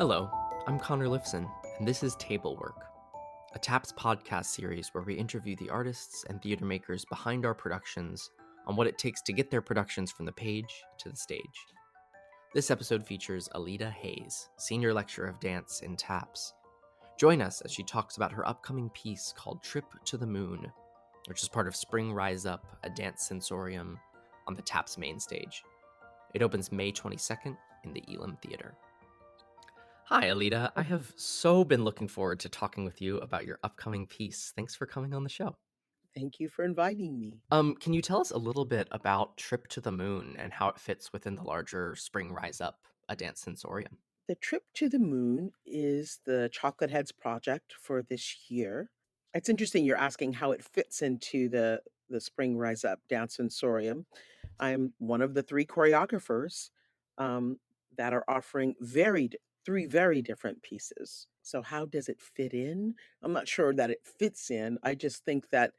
Hello, I'm Connor Lifson, and this is TABLEWORK, a TAPS podcast series where we interview the artists and theater makers behind our productions on what it takes to get their productions from the page to the stage. This episode features Aleta Hayes, Senior Lecturer of Dance in TAPS. Join us as she talks about her upcoming piece called Trip to the Moon, which is part of Spring Rise Up, a Dance Sensorium on the TAPS main stage. It opens May 22nd in the Elam Theater. Hi, Aleta. I have so been looking forward to talking with you about your upcoming piece. Thanks for coming on the show. Thank you for inviting me. Can you tell us a little bit about Trip to the Moon and how it fits within the larger Spring Rise Up, a Dance Sensorium? The Trip to the Moon is the Chocolate Heads project for this year. It's interesting you're asking how it fits into the Spring Rise Up Dance Sensorium. I'm one of the three choreographers um, that are offering three very different pieces. So how does it fit in? I'm not sure that it fits in. I just think that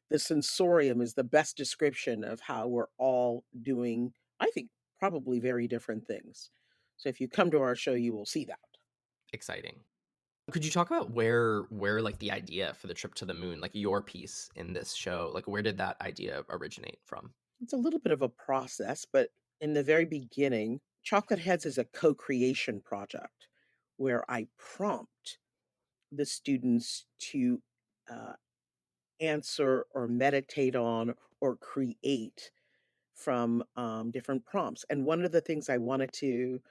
the sensorium is the best description of how we're all doing, I think, probably very different things. So if you come to our show, you will see that. Exciting. Could you talk about where like the idea for the Trip to the Moon, like your piece in this show, like where did that idea originate from? It's a little bit of a process, but in the very beginning, Chocolate Heads is a co creation project where I prompt the students to uh, answer or meditate on or create from different prompts. And one of the things I wanted to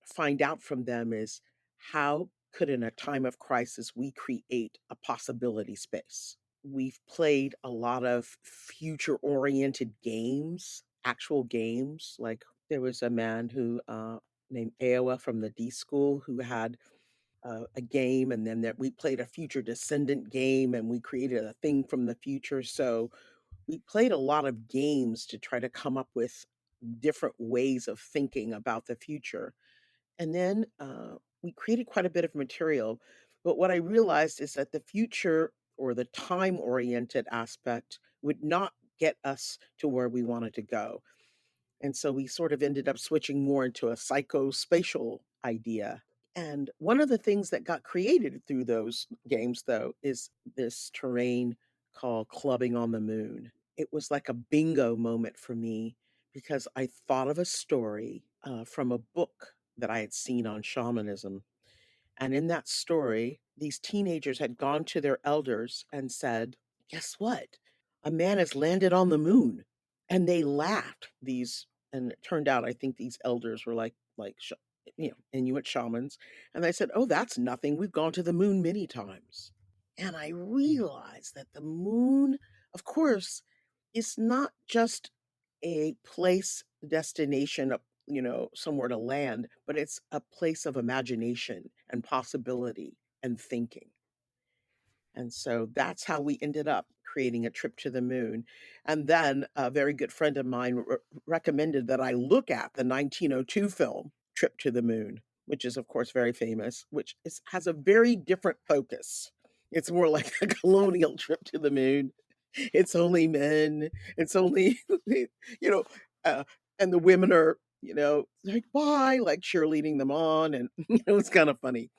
find out from them is how could, in a time of crisis, we create a possibility space? We've played a lot of future oriented games, actual games. Like there was a man who named Iowa from the D school who had a game, and then that we played a future descendant game, and we created a thing from the future. So we played a lot of games to try to come up with different ways of thinking about the future. And then we created quite a bit of material. But what I realized is that the future or the time oriented aspect would not get us to where we wanted to go. And so we sort of ended up switching more into a psychospatial idea. And one of the things that got created through those games, though, is this terrain called Clubbing on the Moon. It was like a bingo moment for me because I thought of a story from a book that I had seen on shamanism. And in that story, these teenagers had gone to their elders and said, "Guess what? A man has landed on the moon." And they laughed. And it turned out, I think these elders were Inuit shamans. And they said, "Oh, that's nothing. We've gone to the moon many times." And I realized that the moon, of course, is not just a place, destination, somewhere to land, but it's a place of imagination and possibility and thinking. And so that's how we ended up creating a trip to the moon. And then a very good friend of mine recommended that I look at the 1902 film Trip to the Moon, which is, of course, very famous, has a very different focus. It's more like a colonial trip to the moon. It's only men. It's only, you know, uh, and the women are, like, bye, like cheerleading them on. And, it's kind of funny,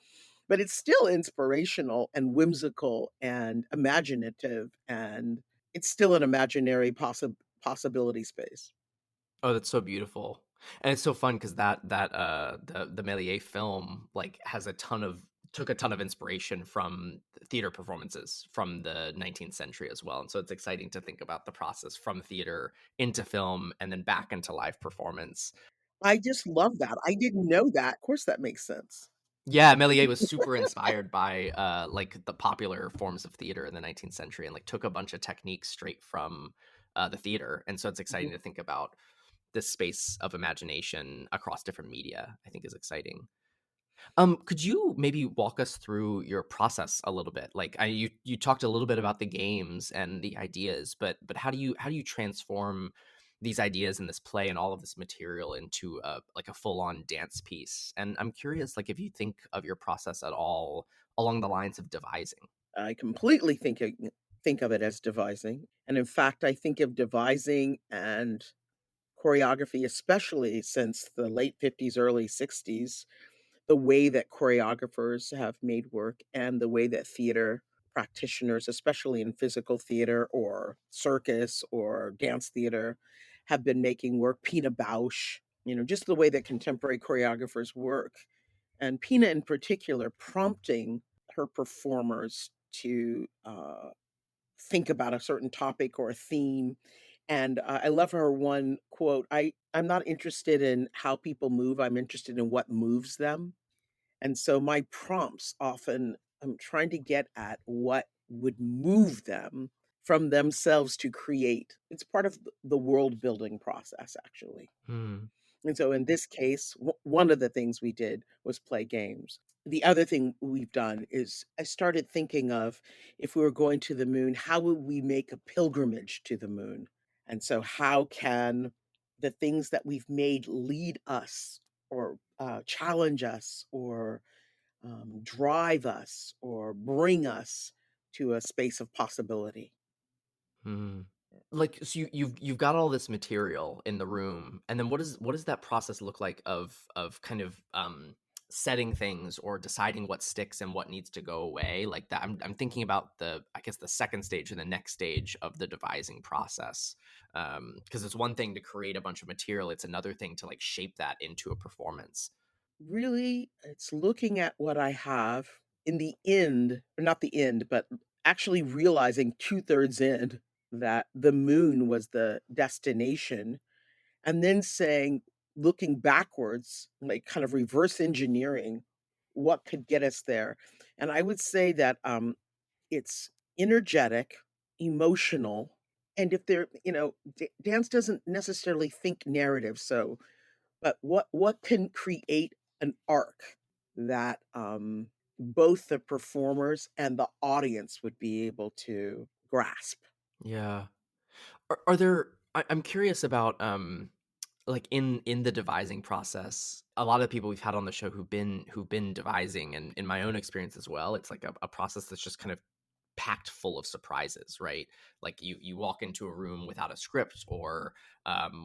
but it's still inspirational and whimsical and imaginative. And it's still an imaginary possibility space. Oh, that's so beautiful. And it's so fun because the Méliès film like took a ton of inspiration from theater performances from the 19th century as well. And so it's exciting to think about the process from theater into film and then back into live performance. I just love that. I didn't know that. Of course, that makes sense. Yeah, Méliès was super inspired by like the popular forms of theater in the 19th century and like took a bunch of techniques straight from the theater. And so it's exciting Mhm. to think about this space of imagination across different media. I think is exciting. Could you maybe walk us through your process a little bit? Like, you talked a little bit about the games and the ideas, but how do you transform these ideas in this play and all of this material into like a full on dance piece? And I'm curious, like, if you think of your process at all along the lines of devising. I completely think of it as devising. And in fact, I think of devising and choreography, especially since the late 50s, early 60s. the way that choreographers have made work and the way that theater practitioners, especially in physical theater or circus or dance theater, have been making work. Pina Bausch, just the way that contemporary choreographers work. And Pina in particular prompting her performers to think about a certain topic or a theme. And I love her one quote. I'm not interested in how people move. I'm interested in what moves them. And so my prompts often, I'm trying to get at what would move them from themselves to create. It's part of the world building process, actually. Hmm. And so in this case, one of the things we did was play games. The other thing we've done is I started thinking of, if we were going to the moon, how would we make a pilgrimage to the moon? And so, how can the things that we've made lead us or challenge us or drive us or bring us to a space of possibility? Hmm. Like, so you've got all this material in the room, and then what does that process look like of kind of setting things or deciding what sticks and what needs to go away? Like that, I'm thinking about the, I guess, the second stage or the next stage of the devising process. Because it's one thing to create a bunch of material, it's another thing to like shape that into a performance. Really, it's looking at what I have in the end, or not the end, but actually realizing two-thirds in that the moon was the destination, and then saying, looking backwards, like kind of reverse engineering what could get us there. And I would say that it's energetic, emotional, and if they're, dance doesn't necessarily think narrative. So but what can create an arc that, both the performers and the audience would be able to grasp? Yeah. Are there? I'm curious about like in the devising process. A lot of people we've had on the show who've been devising, and in my own experience as well, it's like a process that's just kind of packed full of surprises, right? Like you walk into a room without a script or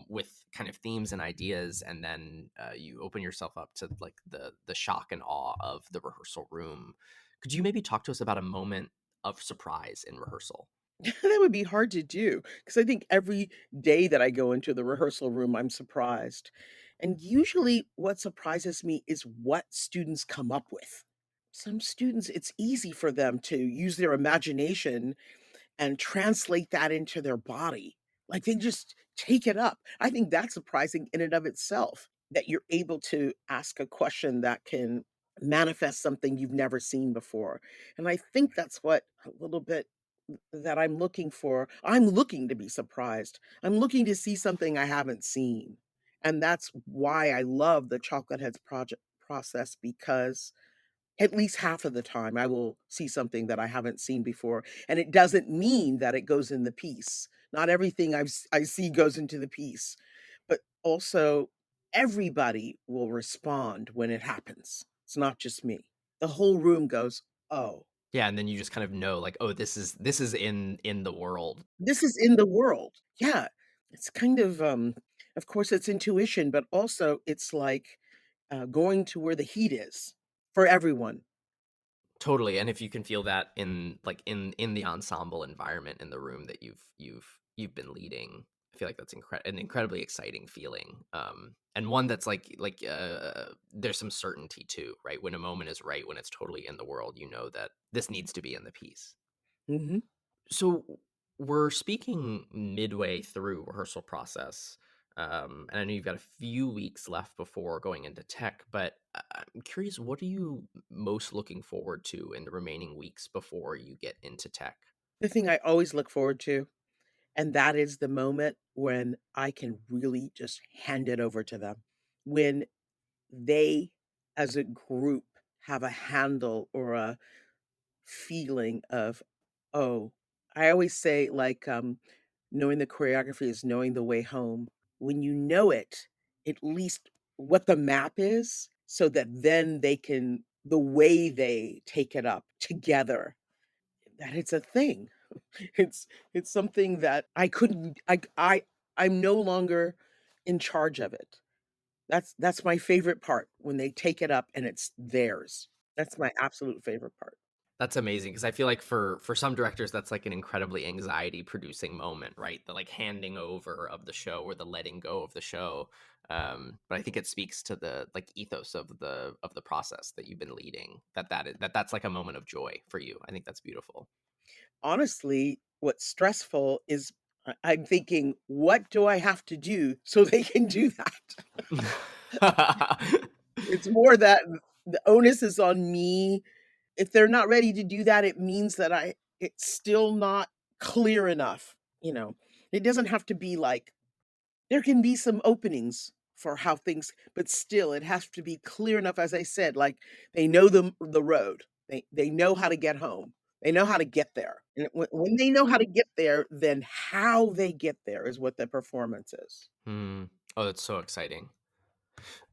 with kind of themes and ideas, and then you open yourself up to like the shock and awe of the rehearsal room. Could you maybe talk to us about a moment of surprise in rehearsal? That would be hard to do because I think every day that I go into the rehearsal room, I'm surprised. And usually what surprises me is what students come up with. Some students, it's easy for them to use their imagination and translate that into their body. Like, they just take it up. I think that's surprising in and of itself, that you're able to ask a question that can manifest something you've never seen before, and I think that's what a little bit that I'm looking for. I'm looking to be surprised. I'm looking to see something I haven't seen, and that's why I love the Chocolate Heads project process, because at least half of the time, I will see something that I haven't seen before, and it doesn't mean that it goes in the piece. Not everything I see goes into the piece, but also everybody will respond when it happens. It's not just me. The whole room goes, "Oh, Yeah, and then you just kind of know like, oh, this is in the world. this is in the world." Yeah. It's kind of course, it's intuition, but also it's like, going to where the heat is for everyone. Totally, and if you can feel that in like in the ensemble environment in the room that you've been leading, I feel like that's an incredibly exciting feeling, and one that's there's some certainty too, right? When a moment is right, when it's totally in the world, you know that this needs to be in the piece. Mhm. So we're speaking midway through rehearsal process, and I know you've got a few weeks left before going into tech, but I'm curious, what are you most looking forward to in the remaining weeks before you get into tech? The thing I always look forward to, and that is the moment when I can really just hand it over to them. When they, as a group, have a handle or a feeling of, "Oh," I always say, like, knowing the choreography is knowing the way home. When you know it, at least what the map is, so that then they can the way they take it up together, that it's a thing. It's something that I couldn't I'm no longer in charge of it. That's my favorite part, when they take it up and it's theirs. That's my absolute favorite part. That's amazing because I feel like for some directors that's like an incredibly anxiety producing moment, right? The like handing over of the show or the letting go of the show. But I think it speaks to the like ethos of the process that you've been leading. That's like a moment of joy for you. I think that's beautiful. Honestly, what's stressful is I'm thinking, "What do I have to do so they can do that?" It's more that the onus is on me. If they're not ready to do that, it means that I it's still not clear enough, you know? It doesn't have to be like there can be some openings for how things but still, it has to be clear enough, as I said, like, they know the road. They know how to get home. They know how to get there, and when they know how to get there, then how they get there is what the performance is. Hmm. Oh, that's so exciting.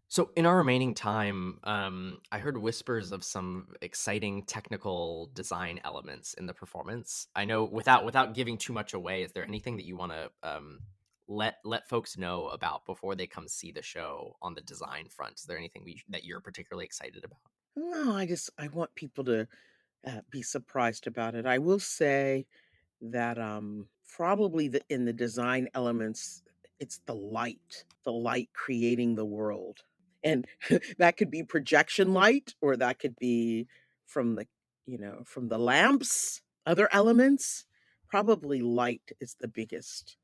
So, in our remaining time, I heard whispers of some exciting technical design elements in the performance. I know without giving too much away, is there anything that you want to let folks know about before they come see the show on the design front? Is there anything that you're particularly excited about? No, I want people to, be surprised about it. I will say that, probably in the design elements, it's the light creating the world. And that could be projection light, or that could be from from the lamps, other elements. Probably light is the biggest,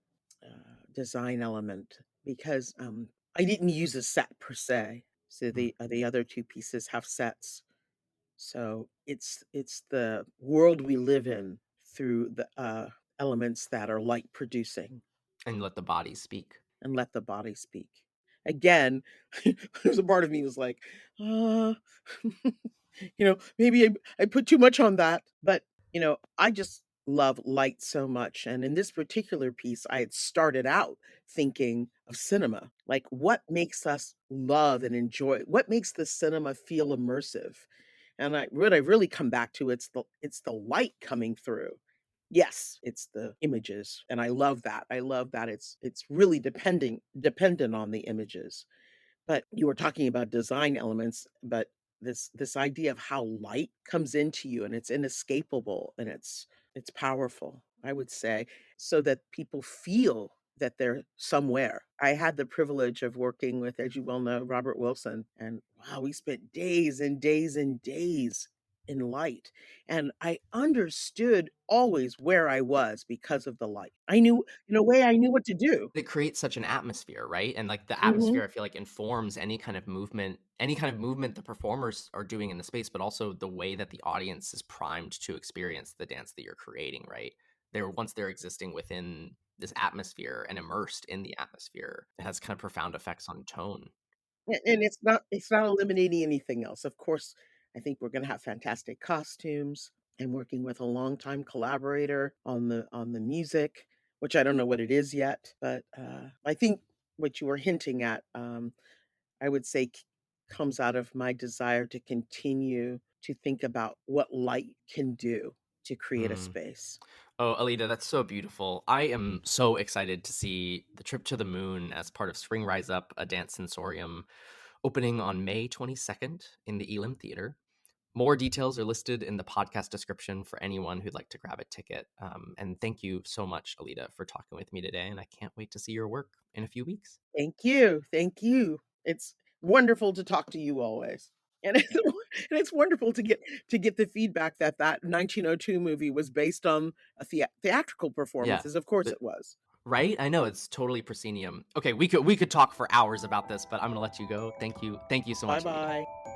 design element because, I didn't use a set per se. So Mm. the other 2 pieces have sets. So it's the world we live in through the, elements that are light producing And let the body speak. and let the body speak. Again, there's a part of me was like, "Uh, maybe I put too much on that," but, I just love light so much, and in this particular piece, I had started out thinking of cinema, like, what makes us love and enjoy what makes the cinema feel immersive? And I really come back to, it's the light coming through. Yes, it's the images, and I love that. I love that it's really dependent on the images. But you were talking about design elements, but this idea of how light comes into you and it's inescapable and it's powerful, I would say, so that people feel that they're somewhere. I had the privilege of working with, as you well know, Robert Wilson, and wow, we spent days and days and days in light. And I understood always where I was because of the light. I knew, in a way, I knew what to do. It creates such an atmosphere, right? And, like, the Mhm. atmosphere, I feel like, informs any kind of movement the performers are doing in the space, but also the way that the audience is primed to experience the dance that you're creating, right? Once they're existing within this atmosphere and immersed in the atmosphere, it has kind of profound effects on tone. And it's not eliminating anything else. Of course, I think we're gonna have fantastic costumes. I'm working with a longtime collaborator on the music, which I don't know what it is yet, but, I think what you were hinting at, I would say comes out of my desire to continue to think about what light can do to create a Mm. space. Oh, Alita, that's so beautiful. I am so excited to see The Trip to the Moon as part of Spring Rise Up, a Dance Sensorium, opening on May 22nd in the Elam Theater. More details are listed in the podcast description for anyone who'd like to grab a ticket. And thank you so much, Alita, for talking with me today. And I can't wait to see your work in a few weeks. Thank you, thank you. It's wonderful to talk to you always. And it's wonderful to get the feedback that that 1902 movie was based on a theatrical Yeah. performances, of course But, it was. right? I know it's totally proscenium. Okay, we could talk for hours about this, but I'm gonna let you go. Thank you. Thank you so much, Alita. Bye-bye.